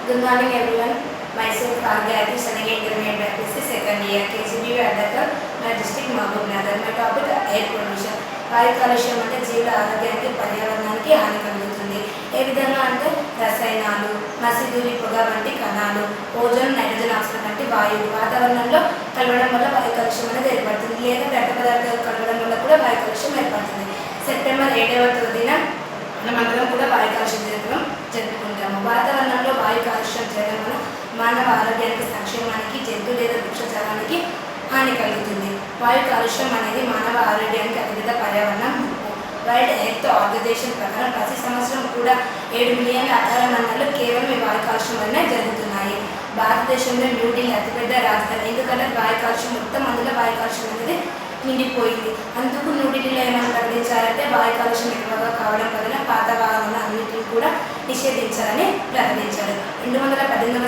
Good morning everyone. Myself Gayatri Sanage Intermediate Practice second year KCB Adakar, my district Mahabubnagar. My topic air pollution. వాయు కాలుష్యం అంటే జీవుల ఆరోగ్యానికి పర్యావరణానికి హాని కలుగుతుంది. ఏ విధంగా అంటే రసాయనాలు, మసిధూళి పొగ వంటి కణాలు, ఓజోన్, నైట్రోజన్ ఆక్సైడ్ వంటి వాయువులు వాతావరణంలో కలవడం వల్ల వాయు కాలుష్యం అనేది ఏర్పడుతుంది. లేదా వ్యర్థ పదార్థాలు కలవడం వల్ల కూడా వాయు కాలుష్యం ఏర్పడుతుంది. సెప్టెంబర్ 7వ తేదీన మనమందరం కూడా వాయు కాలుష్యం జరుపుకుంటాము. వాతావరణంలో వాయు కాలుష్యం చేయడం వల్ల మానవ ఆరోగ్యానికి, సంక్షేమానికి, జంతు లేదా వృక్షజాలానికి హాని కలుగుతుంది. వాయు కాలుష్యం అనేది మానవ ఆరోగ్యానికి అతిపెద్ద పర్యావరణం ముప్పు. వరల్డ్ హెల్త్ ఆర్గనైజేషన్ ప్రకారం ప్రతి సంవత్సరం కూడా 7 మిలియన్ల ఆహార మరణాలు కేవలం ఈ వాయు కాలుష్యం వల్లనే జరుగుతున్నాయి. భారతదేశంలో న్యూఢిల్లీ అతిపెద్ద రాజధాని. ఎందుకంటే వాయు కాలుష్యం మొత్తం అందులో వాయు కాలుష్యం అనేది నిండిపోయింది. అందుకు న్యూఢిల్లీలో ఏమైనా ప్రకటించారంటే వాయు కాలుష్యం ఎక్కువగా కావడం వలన పాత వాహనాలు అన్నింటినీ కూడా నిషేధించాలని ప్రకటించారు. 2018వ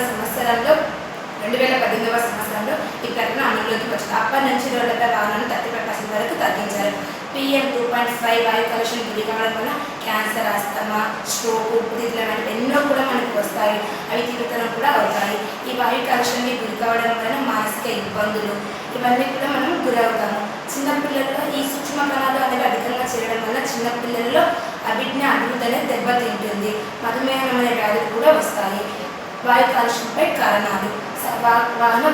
సంవత్సరంలో ఈ ప్రకటన అమలులోకి వచ్చింది. అప్పటి నుంచి రోడ్లపై వాహనాలను 35% వరకు తగ్గించారు. PM 2.5 వాయు కాలుష్యం గురి కావడం వల్ల క్యాన్సర్, ఆస్తమా, స్ట్రోక్, ఊపిరితిత్తుల వంటి ఎన్నో కూడా మనకు వస్తాయి. అవి తీవ్రతరం కూడా అవుతాయి. ఈ వాయు కాలుష్యానికి గురి కావడం వలన మానసిక ఇబ్బందులు ఇవన్నీ కూడా మనం గురవుతాము. చిన్నపిల్లల్లో ఈ సూక్ష్మ కణాలు అనేవి అధికంగా చేరడం వల్ల చిన్నపిల్లల్లో అభిజ్ఞ అభివృద్ధి అనేది దెబ్బతింటుంది. మధుమేహం అనే వ్యాధులు కూడా వస్తాయి. వాయు కాలుష్యంపై కారణాలు: వాహన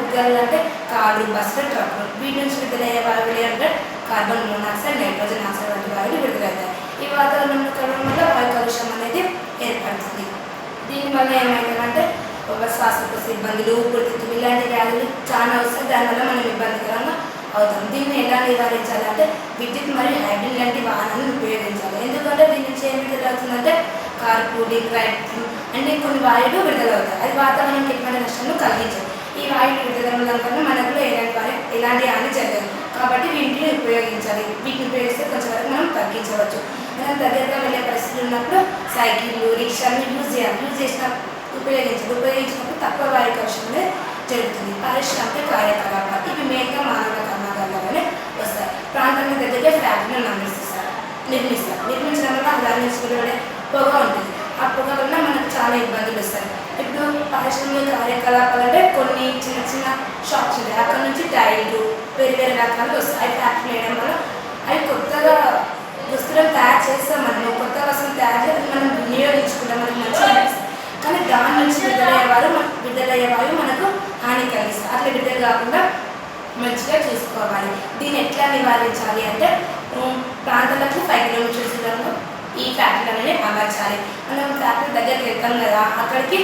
ఉద్గారాలు అంటే కార్లు, బస్సులు, ట్రక్కులు. వీటి నుంచి విడుదలయ్యే వాయువులు అంటే కార్బన్ మోనాక్సైడ్, నైట్రోజన్ ఆక్సైడ్ వంటి వాయువులు విడుదలవుతాయి. ఈ వాతావరణంలో కలవడం వల్ల వాయు కాలుష్యం అనేది ఏర్పడుతుంది. దీనివల్ల ఏమైందంటే శ్వాసకోశ ఇబ్బందులు, ఊపిరితిత్తులు ఇలాంటి వ్యాధులు చాలా వస్తాయి. దానివల్ల మనం ఇబ్బందికరంగా అవుతాం. దీన్ని ఎలా నివారించాలంటే విద్యుత్ మరియు హైబ్రిడ్ లాంటి వాహనాలను ఉపయోగించాలి. ఎందుకంటే దీని నుంచి ఏం విడుదలవుతుందంటే కార్పూలింగ్, రైటింగ్ అంటే కొన్ని వాయువులు విడుదలవుతాయి. అది వాతావరణానికి ఎటువంటి నష్టాలను కలిగించదు. ఈ వాయువులు విడుదల వల్ల మనకు ఎలాంటి హాని జరగదు. కాబట్టి వీటిని ఉపయోగించాలి. వీటిని ఉపయోగిస్తే కొంచెం వరకు మనం తగ్గించవచ్చు. మనం దగ్గరగా వెళ్ళే పరిస్థితులు ఉన్నప్పుడు సైకిళ్ళు, రిక్షాలను ఉపయోగించినప్పుడు తక్కువ వాయు కాలుష్యం జరుగుతుంది. పారిశ్రామిక కార్యకలాపాలు ఇవి మెయిన్గా మానవ కర్మాగారాలనే వస్తాయి. ప్రాంతానికి దగ్గరగా ఫ్యాక్టరీలను నిర్మించడం వల్ల దాని నుంచి వెలువడే పొగ ఉంటుంది. ఆ పొగ వల్ల మనకు చాలా ఇబ్బందులు వస్తాయి. ఇప్పుడు పారిశ్రామిక కార్యకలాపాలు అంటే కొన్ని చిన్న చిన్న షాప్స్ ఉంటాయి. అక్కడ నుంచి టైర్లు వేరే రకాలు వస్తాయి. ఫ్యాక్టరీ వేయడం వల్ల అవి కొత్తగా వస్తువులను తయారు చేస్తాం. మనం కొత్త వస్తువులు తయారు చేసి మనం వినియోగించుకుంటాం. మనకు మంచిగా అనిపిస్తుంది. కానీ దాని నుంచి విడుదలయ్యే వాయువు మనకు హాని కలిగిస్తుంది. అట్లా విడుదల కాకుండా మంచిగా చూసుకోవాలి. దీన్ని ఎట్లా నివారించాలి అంటే ప్రాంతాలకు 5 కిలోమీటర్స్ దూరంలో ఈ ఫ్యాక్టరీలనే అమర్చాలి. మనం ఫ్యాక్టరీ దగ్గరికి వెళ్తాం కదా, అక్కడికి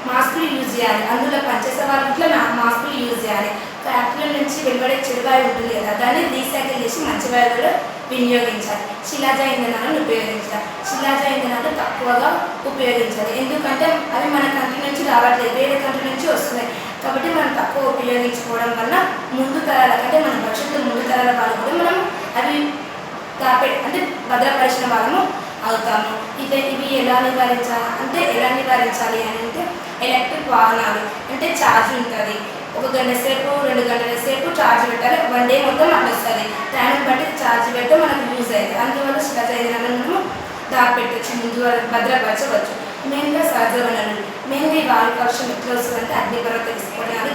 మాస్కులు యూజ్ చేయాలి. అందులో పనిచేసే వాళ్ళు ఇట్లా మాస్కులు యూజ్ చేయాలి. ఫ్యాక్టరీల నుంచి వెలువడే చెడు వాయువు ఉంటుంది కదా, దాన్ని రీసైకిల్ చేసి మంచి వాయువులు వినియోగించాలి. శిలాజ ఇంధనాలను ఉపయోగించాలి. శిలాజ ఇంధనాలు తక్కువగా ఉపయోగించాలి. ఎందుకంటే అవి మన కంట్రీ నుంచి రావట్లేదు, వేరే కంట్రీ నుంచి వస్తున్నాయి. కాబట్టి మనం తక్కువ ఉపయోగించుకోవడం వల్ల ముందు తరాలకు అంటే మన భవిష్యత్తు ముందు తరాల వాళ్ళు కూడా మనం అవి భద్రపరిచిన వాళ్ళము అవుతాము. ఇవి ఎలా నివారించాలి అని అంటే ఎలక్ట్రిక్ వాహనాలు అంటే ఛార్జ్ ఉంటుంది. 1 గంట సేపు 2 గంటల సేపు ఛార్జ్ పెట్టాలి. 1 డే మొత్తం అట్లా వస్తుంది. టైంని బట్టి ఛార్జ్ పెడితే మనకు యూజ్ అవుతుంది. అందువల్ల శిలాజ ఇంధనాలను మనము దాపెట్టచ్చు, ముందు భద్రపరచవచ్చు. మెయిన్గా సహజ వనరులు. మెయిన్గా ఈ వాయు కాలుష్యం ఎట్లా వస్తుందంటే అగ్నిపర్వత విస్ఫోటనాలు,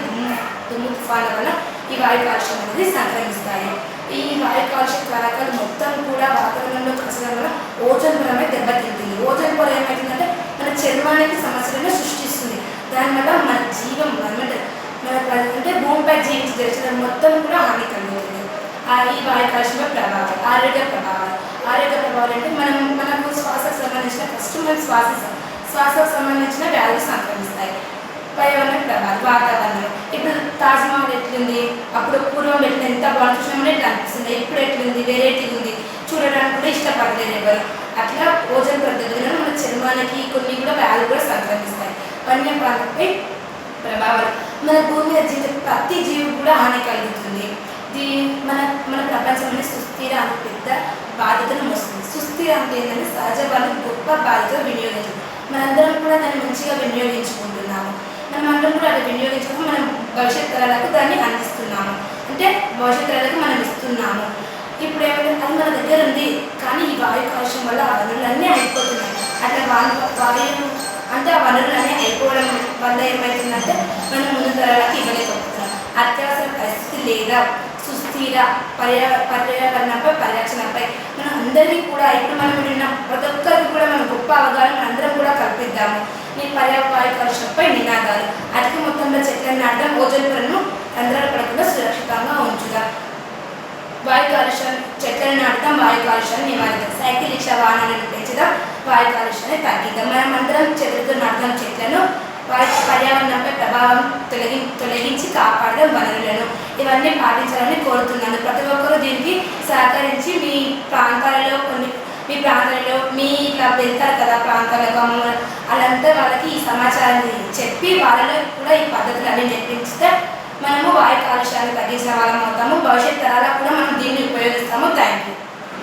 దుమ్ము తుఫాన్ల వల్ల ఈ వాయు కాలుష్యం అనేది సంక్రమిస్తాయి. ఈ వాయు కాలుష్య కారకాలు మొత్తం కూడా వాతావరణంలో కలసడం వల్ల ఓజోన్ పొర అనేది దెబ్బతింటుంది. ఓజోన్ పొర ఏమవుతుందంటే మన చర్మానికి సమస్యలను సృష్టిస్తుంది. దానివల్ల మన జీవం అంటే భూమిపై జీవించడం మొత్తం కూడా హాని కలుగుతుంది. ఈ వాయు కాలుష్యంలో ప్రభావం ఆరోగ్య ప్రభావాలు అంటే మనకు శ్వాసకు సంబంధించిన శ్వాసకు సంబంధించిన వ్యాధులు సంక్రమిస్తాయి. పర్యావరణ ప్రభావం వాతావరణం. ఇప్పుడు తాజ్మహల్ ఎట్లుంది, అప్పుడు పూర్వం ఎట్లా ఎంత బాగా చూసినామని ఎట్లా అనిపిస్తుంది. ఇప్పుడు ఎట్లుంది, వెరైటీ ఉంది, చూడడానికి కూడా ఇష్టపడలేదు ఎవరు. అట్లా ఓజోన్ పొర దగ్గర మన చర్మానికి కొన్ని కూడా వ్యాధులు కూడా సంక్రమిస్తాయి. వన్యప్రాణులపై ప్రభావాలు. మన భూమి మీద ప్రతి జీవి కూడా హాని కలుగుతుంది. మన ప్రపంచంలో సుస్థిర అనే పెద్ద బాధ్యతను వస్తుంది. సుస్థిర అంటే ఏంటంటే సహజ వాళ్ళని గొప్ప బాధ్యతగా వినియోగించాలి. మనందరం కూడా దాన్ని మంచిగా వినియోగించుకుంటున్నాము. మనమందరం కూడా అది వినియోగించుకుని మనం భవిష్యత్ తరాలకు దాన్ని అందిస్తున్నాము. అంటే భవిష్యత్ తరాలకు మనం ఇస్తున్నాము. ఇప్పుడు ఏమైనా అది మన దగ్గర ఉంది, కానీ ఈ వాయు కాలుష్యం వల్ల ఆ వనరులన్నీ అయిపోతున్నాయి. అట్లా వాయు అంటే ఆ వనరులన్నీ వల్ల ఏమవుతుందంటే మనం ముందు తరాలకు ఇవ్వలేకపోతున్నాం. అత్యవసర పరిస్థితి లేదా సుస్థిర పర్యావరణంపై పరిరక్షణపై మనం అందరికీ కూడా ఇప్పుడు మనం విన్న ప్రతి ఒక్కరికి కూడా మనం గొప్ప అవగాహన అందరం కూడా కల్పిద్దాము. ఈ పర్యావరణ కాలుష్యంపై నినాదాలు. అధిక మొత్తంలో చెట్లను నాటడం, ఓజోన్ పొరను రంధ్రాలు పడకుండా సురక్షితంగా ఉంచుదాం. వాయు కాలుష్యం, చెట్లను నాటడం వాయు కాలుష్యాన్ని నివారిద్దాం. సైకిల్ రిక్షా వాహనాలను పెంచుదాం, వాయు కాలుష్యాన్ని తగ్గిద్దాం. మనం అందరం చెట్లతో నాటడం చెట్లను, పర్యావరణంపై ప్రభావం తొలగించి కాపాడడం వనరులను. ఇవన్నీ పాటించాలని కోరుతున్నాను. ప్రతి ఒక్కరూ దీనికి సహకరించి మీ ప్రాంతాలలో మీ ఇట్లా వెళ్తారు కదా ప్రాంతాలకు వాళ్ళంతా వాళ్ళకి ఈ సమాచారాన్ని చెప్పి వాళ్ళలో కూడా ఈ పద్ధతులన్నీ నేర్పించితే మనము వాయు కాలుష్యాన్ని తగ్గించిన వాళ్ళం అవుతాము. భవిష్యత్ తరాలకు కూడా మనం దీన్ని ఉపయోగిస్తాము. Thank you.